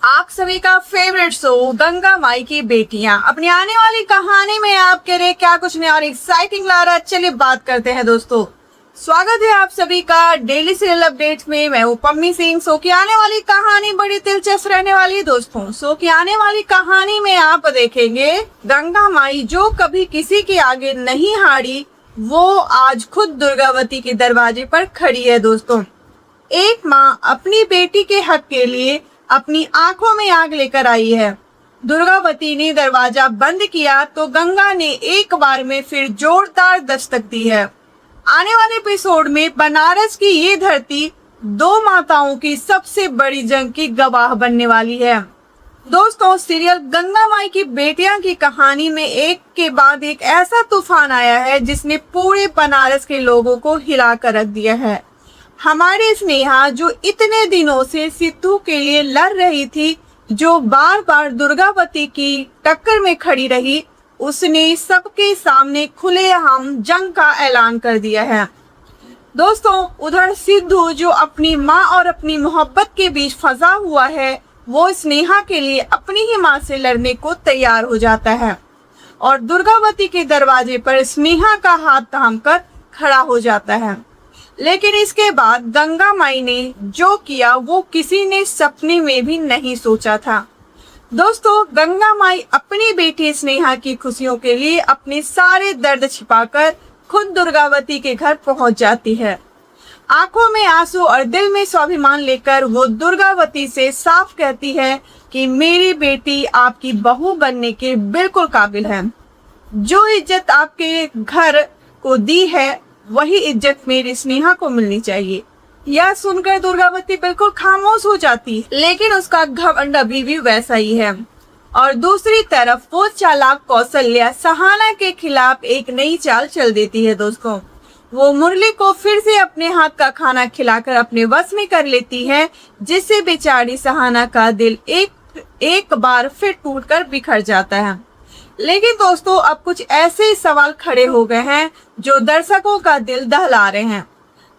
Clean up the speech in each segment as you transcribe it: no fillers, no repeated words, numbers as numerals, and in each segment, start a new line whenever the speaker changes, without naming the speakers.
आप सभी का फेवरेट शो गंगा माई की बेटियां अपनी आने वाली कहानी में आपके लिए क्या कुछ नया और एक्साइटिंग ला रहा है। चलिए बात करते हैं दोस्तों। स्वागत है आप सभी का डेली सीरियल अपडेट्स में। मैं हूं पम्मी सिंह। शो की आने वाली कहानी बड़ी दिलचस्प रहने वाली है दोस्तों। शो की आने वाली कहानी में आप देखेंगे गंगा माई जो कभी किसी के आगे नहीं हारी, वो आज खुद दुर्गावती के दरवाजे पर खड़ी है दोस्तों। एक माँ अपनी बेटी के हक के लिए अपनी आंखों में आग लेकर आई है। दुर्गावती ने दरवाजा बंद किया तो गंगा ने एक बार में फिर जोरदार दस्तक दी है। आने वाले एपिसोड में बनारस की ये धरती दो माताओं की सबसे बड़ी जंग की गवाह बनने वाली है दोस्तों। सीरियल गंगा माई की बेटियां की कहानी में एक के बाद एक ऐसा तूफान आया है जिसने पूरे बनारस के लोगों को हिला कर रख दिया है। हमारे स्नेहा जो इतने दिनों से सिद्धू के लिए लड़ रही थी, जो बार बार दुर्गावती की टक्कर में खड़ी रही, उसने सबके सामने खुलेआम जंग का ऐलान कर दिया है दोस्तों। उधर सिद्धू जो अपनी माँ और अपनी मोहब्बत के बीच फंसा हुआ है, वो स्नेहा के लिए अपनी ही माँ से लड़ने को तैयार हो जाता है और दुर्गावती के दरवाजे पर स्नेहा का हाथ थामकर खड़ा हो जाता है। लेकिन इसके बाद गंगा माई ने जो किया वो किसी ने सपने में भी नहीं सोचा था दोस्तों। गंगा माई अपनी बेटी स्नेहा की खुशियों के लिए अपने सारे दर्द छिपाकर खुद दुर्गावती के घर पहुंच जाती है। आंखों में आंसू और दिल में स्वाभिमान लेकर वो दुर्गावती से साफ कहती है कि मेरी बेटी आपकी बहू बनने के बिल्कुल काबिल है। जो इज्जत आपके घर को दी है वही इज्जत मेरी स्नेहा को मिलनी चाहिए। यह सुनकर दुर्गावती बिल्कुल खामोश हो जाती, लेकिन उसका घमंड अभी भी वैसा ही है। और दूसरी तरफ वो चालाक कौशल्या सहाना के खिलाफ एक नई चाल चल देती है दोस्तों। वो मुरली को फिर से अपने हाथ का खाना खिलाकर अपने वश में कर लेती है, जिससे बेचारी सहाना का दिल एक बार फिर टूटकर बिखर जाता है। लेकिन दोस्तों अब कुछ ऐसे सवाल खड़े हो गए हैं जो दर्शकों का दिल दहला रहे हैं।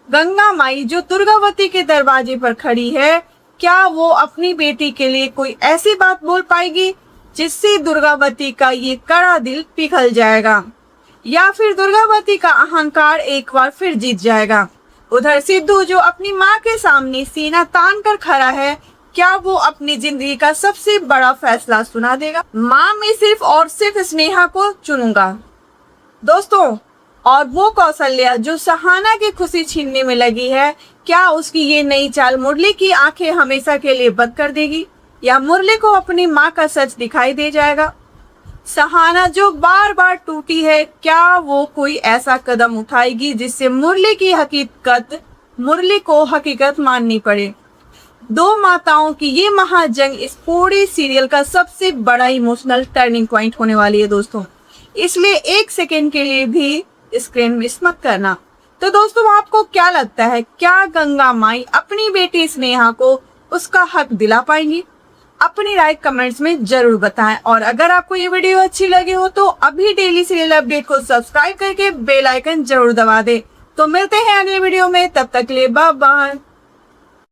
गंगा माई जो दुर्गावती के दरवाजे पर खड़ी है, क्या वो अपनी बेटी के लिए कोई ऐसी बात बोल पाएगी जिससे दुर्गावती का ये कड़ा दिल पिघल जाएगा, या फिर दुर्गावती का अहंकार एक बार फिर जीत जाएगा। उधर सिद्धू जो अपनी माँ के सामने सीना तान कर खड़ा है, क्या वो अपनी जिंदगी का सबसे बड़ा फैसला सुना देगा? माँ में सिर्फ और सिर्फ स्नेहा को चुनूंगा दोस्तों। और वो कौशल्या जो सहाना की खुशी छीनने में लगी है, क्या उसकी ये नई चाल मुरली की आंखें हमेशा के लिए बंद कर देगी, या मुरली को अपनी माँ का सच दिखाई दे जाएगा? सहाना जो बार बार टूटी है, क्या वो कोई ऐसा कदम उठाएगी जिससे मुरली को हकीकत माननी पड़े? दो माताओं की ये महाजंग इस पूरे सीरियल का सबसे बड़ा इमोशनल टर्निंग पॉइंट होने वाली है दोस्तों। इसलिए एक सेकेंड के लिए भी स्क्रीन मिस मत करना। तो दोस्तों आपको क्या लगता है, क्या गंगा माई अपनी बेटी स्नेहा को उसका हक दिला पाएंगी? अपनी राय कमेंट्स में जरूर बताएं। और अगर आपको ये वीडियो अच्छी लगी हो तो अभी डेली सीरियल अपडेट को सब्सक्राइब करके बेल आइकन जरूर दबा दे। तो मिलते हैं अगले वीडियो में, तब तक के लिए बाय बाय।